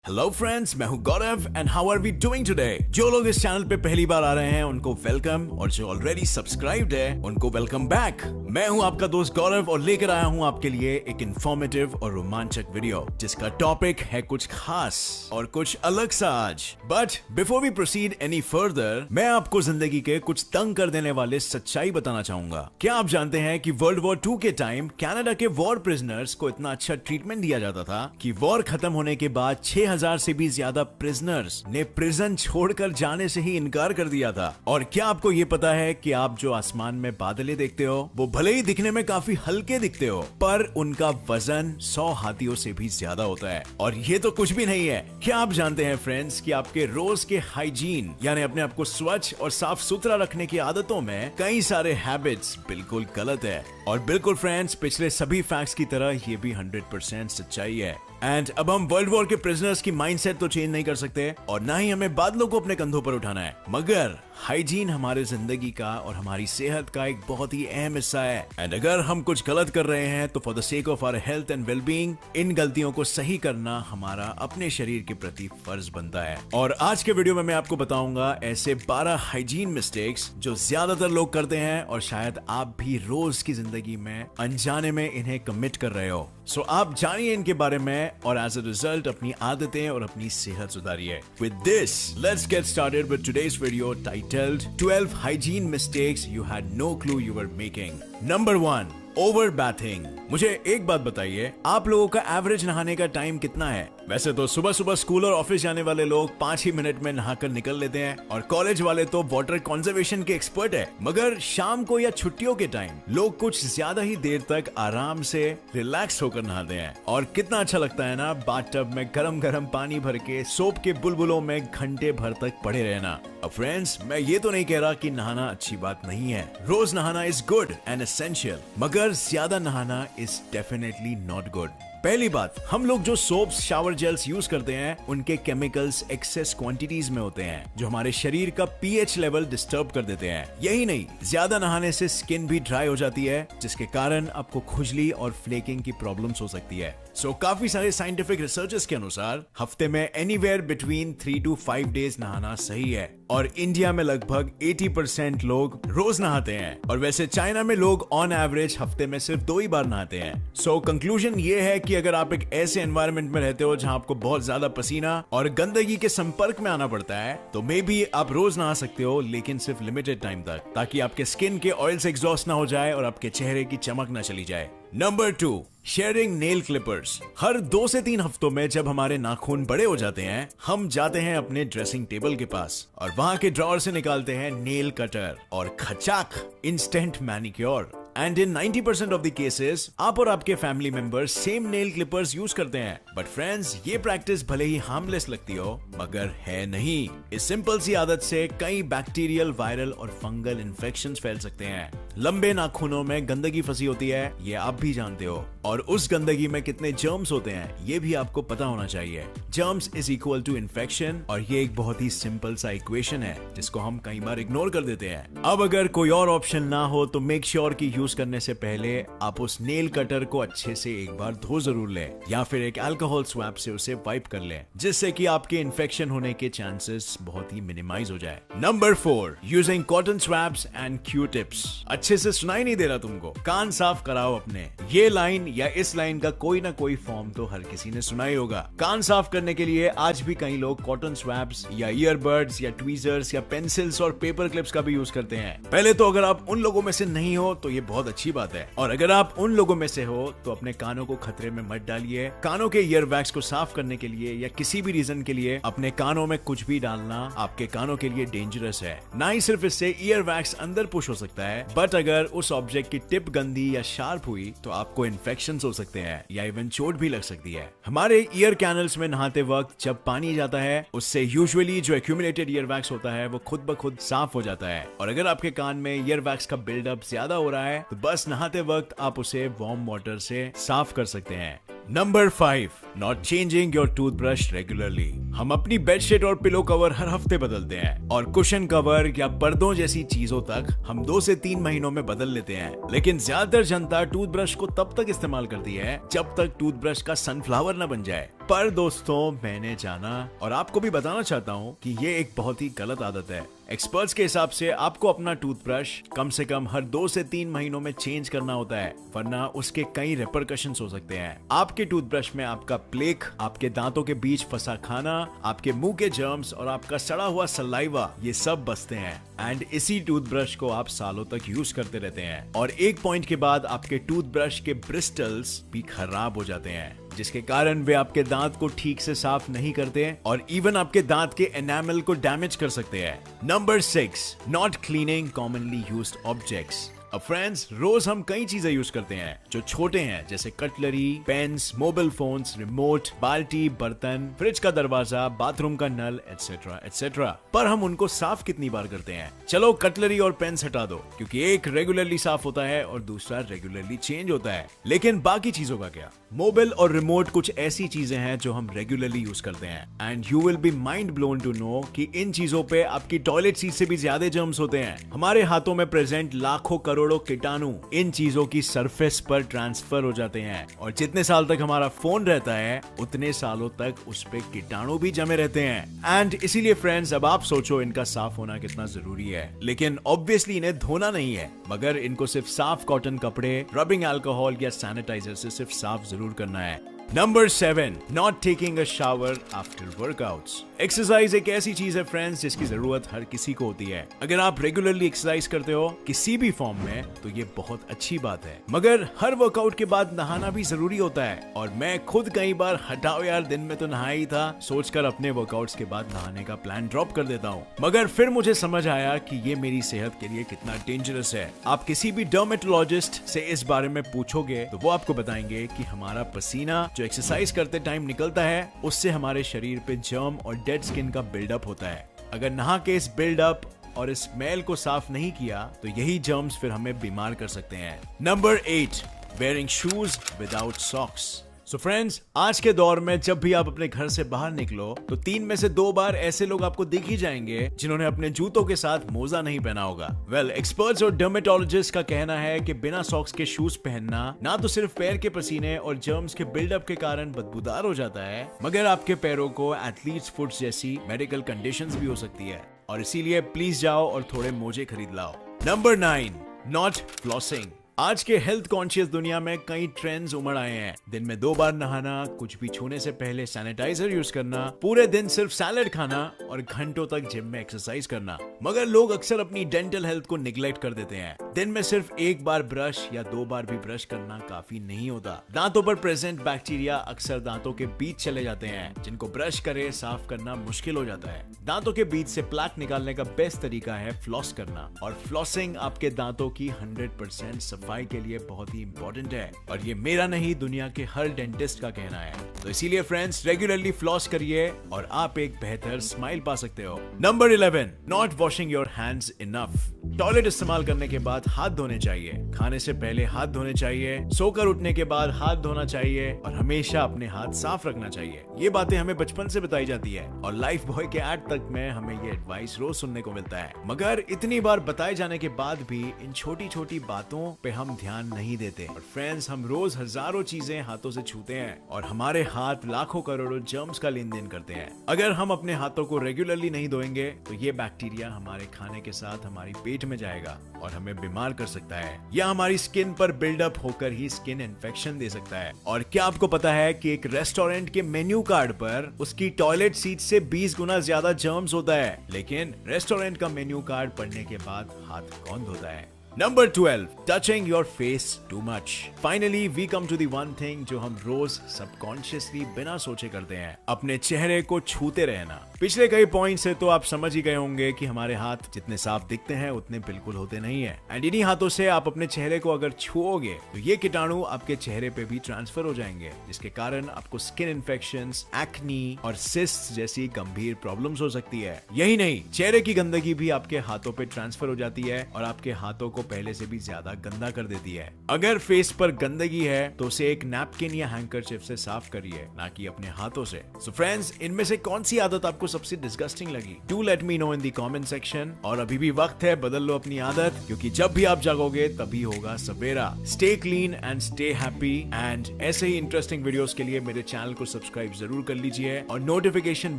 Hello friends, मैं हूं Gaurav and how are we doing today. जो लोग इस चैनल पे पहली बार आ रहे हैं उनको वेलकम, और जो ऑलरेडी सब्सक्राइब्ड है उनको वेलकम बैक। मैं हूं आपका दोस्त गौरव और लेकर आया हूं आपके लिए एक इंफॉर्मेटिव और रोमांचक वीडियो जिसका टॉपिक है कुछ खास और कुछ अलग सा आज। But before we proceed any further, मैं आपको जिंदगी के कुछ तंग कर देने वाले सच्चाई बताना चाहूंगा। क्या आप जानते हैं कि वर्ल्ड वॉर 2 के टाइम कनाडा के वॉर प्रिजनर्स को इतना अच्छा ट्रीटमेंट दिया जाता था कि वॉर खत्म होने के बाद 6000 से भी ज्यादा प्रिजनर्स ने प्रिजन छोड़कर जाने से ही इनकार कर दिया था। और क्या आपको ये पता है कि आप जो आसमान में बादलें देखते हो वो भले ही दिखने में काफी हल्के दिखते हो, पर उनका वजन 100 हाथियों से भी ज्यादा होता है। और ये तो कुछ भी नहीं है। क्या आप जानते हैं फ्रेंड्स कि आपके रोज के हाइजीन यानी अपने आप को स्वच्छ और साफ सुथरा रखने की आदतों में कई सारे हैबिट्स बिल्कुल गलत है। और बिल्कुल फ्रेंड्स, पिछले सभी फैक्ट्स की तरह ये भी 100% सच्चाई है। एंड अब हम वर्ल्ड वॉर के प्रिजनर्स की माइंडसेट तो चेंज नहीं कर सकते और ना ही हमें बादलों को अपने कंधों पर उठाना है, मगर हाइजीन हमारे जिंदगी का और हमारी सेहत का एक बहुत ही अहम हिस्सा है। एंड अगर हम कुछ गलत कर रहे हैं तो for the sake of our health and wellbeing इन गलतियों को सही करना हमारा अपने शरीर के प्रति फर्ज बनता है। और आज के वीडियो में मैं आपको बताऊंगा ऐसे 12 हाइजीन मिस्टेक्स जो ज्यादातर लोग करते हैं और शायद आप भी रोज की जिंदगी में अनजाने में इन्हें कमिट कर रहे हो। सो आप जानिए इनके बारे में और एज अ रिजल्ट अपनी आदतें और अपनी सेहत सुधारिए। With this let's get started with today's video titled 12 hygiene mistakes you had no clue you were making. Number 1, over bathing. मुझे एक बात बताइए, आप लोगों का एवरेज नहाने का टाइम कितना है? वैसे तो सुबह सुबह स्कूल और ऑफिस जाने वाले लोग 5 ही मिनट में नहाकर निकल लेते हैं और कॉलेज वाले तो वाटर कंजर्वेशन के एक्सपर्ट है, मगर शाम को या छुट्टियों के टाइम लोग कुछ ज्यादा ही देर तक आराम से रिलैक्स होकर नहाते हैं। और कितना अच्छा लगता है ना बाथटब में गरम गरम पानी भर के सोप के बुलबुलों में घंटे भर तक पड़े रहना। अब फ्रेंड्स, मैं ये तो नहीं कह रहा कि नहाना अच्छी बात नहीं है। रोज नहाना इज गुड एंड एसेंशियल, मगर ज्यादा नहाना इज डेफिनेटली नॉट गुड। पहली बात, हम लोग जो सोप्स शावर जेल्स यूज करते हैं उनके केमिकल्स एक्सेस क्वांटिटीज में होते हैं जो हमारे शरीर का पीएच लेवल डिस्टर्ब कर देते हैं। यही नहीं, ज्यादा नहाने से स्किन भी ड्राई हो जाती है जिसके कारण आपको खुजली और फ्लेकिंग की प्रॉब्लम्स हो सकती है। सो काफी सारे साइंटिफिक रिसर्चेस के अनुसार हफ्ते में एनीवेयर बिटवीन 3 to 5 डेज नहाना सही है। और इंडिया में लगभग 80% लोग रोज नहाते हैं, और वैसे चाइना में लोग ऑन एवरेज हफ्ते में सिर्फ 2 ही बार नहाते हैं। सो कंक्लूजन ये है कि अगर आप एक ऐसे एनवायरनमेंट में रहते हो जहां आपको बहुत ज्यादा पसीना और गंदगी के संपर्क में आना पड़ता है तो मे बी आप रोज नहा सकते हो, लेकिन सिर्फ लिमिटेड टाइम तक, ताकि आपके स्किन के ऑयल से एग्जॉस्ट ना हो जाए और आपके चेहरे की चमक ना चली जाए। Number 2, sharing nail clippers. हर 2 से 3 हफ्तों में जब हमारे नाखून बड़े हो जाते हैं, हम जाते हैं अपने ड्रेसिंग टेबल के पास और वहां के ड्रॉअर से निकालते हैं नेल कटर और खचाक instant manicure. And in 90% of the cases आप और आपके family members same nail clippers use करते हैं। बट फ्रेंड्स, ये प्रैक्टिस भले ही हार्मलेस लगती हो मगर है नहीं। इस सिंपल सी आदत से कई बैक्टीरियल, वायरल और फंगल इन्फेक्शंस फैल सकते हैं। लंबे नाखूनों में गंदगी फंसी होती है, ये आप भी जानते हो, और उस गंदगी में कितने जर्म्स होते हैं ये भी आपको पता होना चाहिए। Germs is equal to infection, और ये एक बहुत ही सिंपल सा इक्वेशन है जिसको हम कई बार इग्नोर कर देते हैं। अब अगर कोई और ऑप्शन ना हो तो मेक श्योर कि यूज करने से पहले आप उस नेल कटर को अच्छे से एक बार धो जरूर लें, या फिर एक अल्कोहल स्वैप से उसे वाइप कर लें, जिससे कि आपके इन्फेक्शन होने के चांसेस बहुत ही मिनिमाइज हो जाए। Number 4, using cotton swaps and Q tips. अच्छे से सुनाई नहीं दे रहा तुमको? कान साफ कराओ अपने। ये लाइन या इस लाइन का कोई ना कोई फॉर्म तो हर किसी ने सुना ही होगा। कान साफ करने के लिए आज भी कई लोग कॉटन स्वैप्स या ईयरबड्स या ट्वीजर्स या पेंसिल्स और पेपर क्लिप्स का भी यूज करते हैं। पहले तो अगर आप उन लोगों में से नहीं हो तो ये बहुत अच्छी बात है, और अगर आप उन लोगों में से हो तो अपने कानों को खतरे में मत डालिए। कानों के ईयर वैक्स को साफ करने के लिए या किसी भी रीजन के लिए अपने कानों में कुछ भी डालना आपके कानों के लिए डेंजरस है। ना ही सिर्फ इससे ईयर वैक्स अंदर पुश हो सकता है, बट अगर उस ऑब्जेक्ट की टिप गंदी या शार्प हुई तो आपको इन्फेक्शन हो सकते हैं या इवन चोट भी लग सकती है। हमारे ईयर कैनल्स में नहाते वक्त जब पानी जाता है उससे यूजुअली जो एक्यूमुलेटेड ईयर वैक्स होता है वो खुद ब खुद साफ हो जाता है। और अगर आपके कान में ईयर वैक्स का बिल्डअप ज्यादा हो रहा है तो बस नहाते वक्त आप उसे वार्म वाटर से साफ कर सकते हैं। Number 5, not changing your toothbrush regularly. हम अपनी बेडशीट और पिलो कवर हर हफ्ते बदलते हैं और कुशन कवर या पर्दों जैसी चीजों तक हम 2 से 3 महीनों में बदल लेते हैं। लेकिन ज्यादातर जनता टूथब्रश को तब तक इस्तेमाल करती है जब तक टूथब्रश का सनफ्लावर न बन जाए। पर दोस्तों, मैंने जाना और आपको भी बताना चाहता हूँ कि ये एक बहुत ही गलत आदत है। एक्सपर्ट्स के हिसाब से आपको अपना टूथब्रश कम से कम हर 2 से 3 महीनों में चेंज करना होता है, वरना उसके कई रिपरकशंस हो सकते हैं। आपके टूथब्रश में आपका प्लेक, आपके दांतों के बीच फंसा खाना, आपके मुंह के जर्म्स और आपका सड़ा हुआ सलाइवा, ये सब बचते हैं। एंड इसी टूथब्रश को आप सालों तक यूज करते रहते हैं और एक पॉइंट के बाद आपके टूथब्रश के ब्रिस्टल्स भी खराब हो जाते हैं, जिसके कारण वे आपके दांत को ठीक से साफ नहीं करते और इवन आपके दांत के एनामल को डैमेज कर सकते हैं। Number 6, not cleaning commonly used objects. अब फ्रेंड्स, रोज हम कई चीजें यूज करते हैं जो छोटे हैं, जैसे cutlery, pens, mobile phones, remote, बाल्टी, बर्तन, फ्रिज का दरवाजा, बाथरूम का नल, एटसेट्रा एटसेट्रा। पर हम उनको साफ कितनी बार करते हैं? चलो कटलरी और पेन्स हटा दो, क्योंकि एक रेगुलरली साफ होता है और दूसरा रेगुलरली चेंज होता है। लेकिन बाकी चीजों का क्या? मोबाइल और रिमोट कुछ ऐसी चीजें हैं जो हम रेगुलरली यूज करते हैं and you will be mind blown to know कि इन चीजों पे आपकी टॉयलेट सीट से भी ज्यादा जर्म्स होते हैं। हमारे हाथों में प्रेजेंट लाखों करोड़ों कीटाणु इन चीजों की सरफेस पर ट्रांसफर हो जाते हैं और जितने साल तक हमारा फोन रहता है उतने सालों तक उस पे कीटाणु भी जमे रहते हैं। एंड इसीलिए फ्रेंड्स, अब आप सोचो इनका साफ होना कितना जरूरी है। लेकिन ऑब्वियसली इन्हें धोना नहीं है, मगर इनको सिर्फ साफ कॉटन कपड़े, रबिंग अल्कोहल या सैनिटाइजर से सिर्फ साफ जरूर करना है। Number 7, not taking a shower after workouts. Exercise एक ऐसी चीज है फ्रेंड्स जिसकी जरूरत हर किसी को होती है। अगर आप रेगुलरली एक्सरसाइज करते हो किसी भी फॉर्म में तो ये बहुत अच्छी बात है, मगर हर वर्कआउट के बाद नहाना भी जरूरी होता है। और मैं खुद कई बार हटाओ यार दिन में तो नहाया ही था सोचकर अपने वर्कआउट्स के बाद नहाने का प्लान ड्रॉप कर देता हूँ, मगर फिर मुझे समझ आया कि ये मेरी सेहत के लिए कितना डेंजरस है। आप किसी भी डर्मेटोलॉजिस्ट से इस बारे में पूछोगे तो वो आपको बताएंगे कि हमारा पसीना जो एक्सरसाइज करते टाइम निकलता है उससे हमारे शरीर पे जर्म और डेड स्किन का बिल्डअप होता है। अगर नहा के इस बिल्डअप और इस मैल को साफ नहीं किया तो यही जर्म्स फिर हमें बीमार कर सकते हैं। Number 8, wearing shoes without socks. So friends, आज के दौर में जब भी आप अपने घर से बाहर निकलो तो 3 में से 2 बार ऐसे लोग आपको दिख ही जाएंगे जिन्होंने अपने जूतों के साथ मोजा नहीं पहना होगा। वेल, एक्सपर्ट्स और डर्मेटोलॉजिस्ट का कहना है कि बिना सॉक्स के शूज पहनना ना तो सिर्फ पैर के पसीने और जर्म्स के बिल्डअप के कारण बदबूदार हो जाता है, मगर आपके पैरों को एथलीट्स फुट जैसी मेडिकल कंडीशंस भी हो सकती है। और इसीलिए प्लीज जाओ और थोड़े मोजे खरीद लाओ। Number 9, not flossing. आज के हेल्थ कॉन्शियस दुनिया में कई ट्रेंड्स उमड़ आए हैं। दिन में 2 बार नहाना, कुछ भी छूने से पहले सैनिटाइजर यूज करना, पूरे दिन सिर्फ सैलेड खाना और घंटों तक जिम में एक्सरसाइज करना। मगर लोग अक्सर अपनी डेंटल हेल्थ को निग्लेक्ट कर देते हैं। दिन में सिर्फ 1 बार ब्रश या 2 बार भी ब्रश करना काफी नहीं होता। दांतों पर प्रेजेंट बैक्टीरिया अक्सर दांतों के बीच चले जाते हैं, जिनको ब्रश करे साफ करना मुश्किल हो जाता है। दांतों के बीच से प्लाक निकालने का बेस्ट तरीका है फ्लॉस करना, और फ्लॉसिंग आपके दांतों की 100% सफाई के लिए बहुत ही इंपॉर्टेंट है। और ये मेरा नहीं, दुनिया के हर डेंटिस्ट का कहना है। तो इसीलिए फ्रेंड्स, रेगुलरली फ्लॉस करिए और आप एक बेहतर स्माइल पा सकते हो। Number 11, not washing your hands enough. Toilet इस्तेमाल करने के बाद हाथ धोने चाहिए, खाने से पहले हाथ धोने चाहिए, सोकर उठने के बाद हाथ धोना चाहिए और हमेशा अपने हाथ साफ रखना चाहिए। ये बातें हमें बचपन से बताई जाती है और लाइफ बॉय के ऐड तक में हमें ये एडवाइस रोज सुनने को मिलता है। मगर इतनी बार बताए जाने के बाद भी इन छोटी छोटी बातों पे हम ध्यान नहीं देते। और फ्रेंड्स, हम रोज हजारों चीजें हाथों से छूते हैं और हमारे हाथ लाखों करोड़ों जर्म्स का लेन देन करते हैं। अगर हम अपने हाथों को रेगुलरली नहीं धोएंगे तो ये बैक्टीरिया हमारे खाने के साथ हमारी पेट में जाएगा और हमें बीमार कर सकता है, या हमारी स्किन पर बिल्डअप होकर ही स्किन इन्फेक्शन दे सकता है। और क्या आपको पता है कि एक रेस्टोरेंट के मेन्यू कार्ड पर उसकी टॉयलेट सीट से 20 गुना ज्यादा जर्म्स होता है, लेकिन रेस्टोरेंट का मेन्यू कार्ड पढ़ने के बाद हाथ कौन धोता है? Number 12, touching your face too much. Finally, we come to the one thing जो हम रोज सबकॉन्शियसली बिना सोचे करते हैं, अपने चेहरे को छूते रहना। पिछले कई पॉइंट से तो आप समझ ही गए होंगे कि हमारे हाथ जितने साफ दिखते हैं उतने बिल्कुल होते नहीं है। एंड इन्हीं हाथों से आप अपने चेहरे को अगर छुओगे तो ये कीटाणु आपके चेहरे पे भी ट्रांसफर हो जाएंगे, जिसके कारण आपको स्किन इन्फेक्शंस, एक्नी और सिस्ट जैसी गंभीर प्रॉब्लम्स हो सकती है। यही नहीं, चेहरे की गंदगी भी आपके हाथों पे ट्रांसफर हो जाती है और आपके हाथों को पहले से भी ज्यादा गंदा कर देती है। अगर फेस पर गंदगी है तो उसे एक नैपकिन या हैंकरचिफ से साफ करिए, ना कि अपने हाथों से। सो फ्रेंड्स, इनमें से कौन सी आदत आपको सबसे डिस्गस्टिंग लगी? Do let me know in the comment section. और अभी भी वक्त है, बदल लो अपनी आदत, क्योंकि जब भी आप जागोगे तभी होगा सवेरा। Stay clean and stay happy. And ऐसे ही इंटरेस्टिंग वीडियोस के लिए मेरे चैनल को सब्सक्राइब जरूर कर लीजिए और नोटिफिकेशन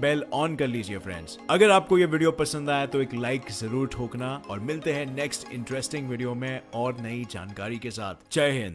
बेल ऑन कर लीजिए फ्रेंड्स। अगर आपको ये वीडियो पसंद आया तो एक लाइक जरूर ठोकना और मिलते हैं नेक्स्ट इंटरेस्टिंग वीडियो में और नई जानकारी के साथ। जय हिंद।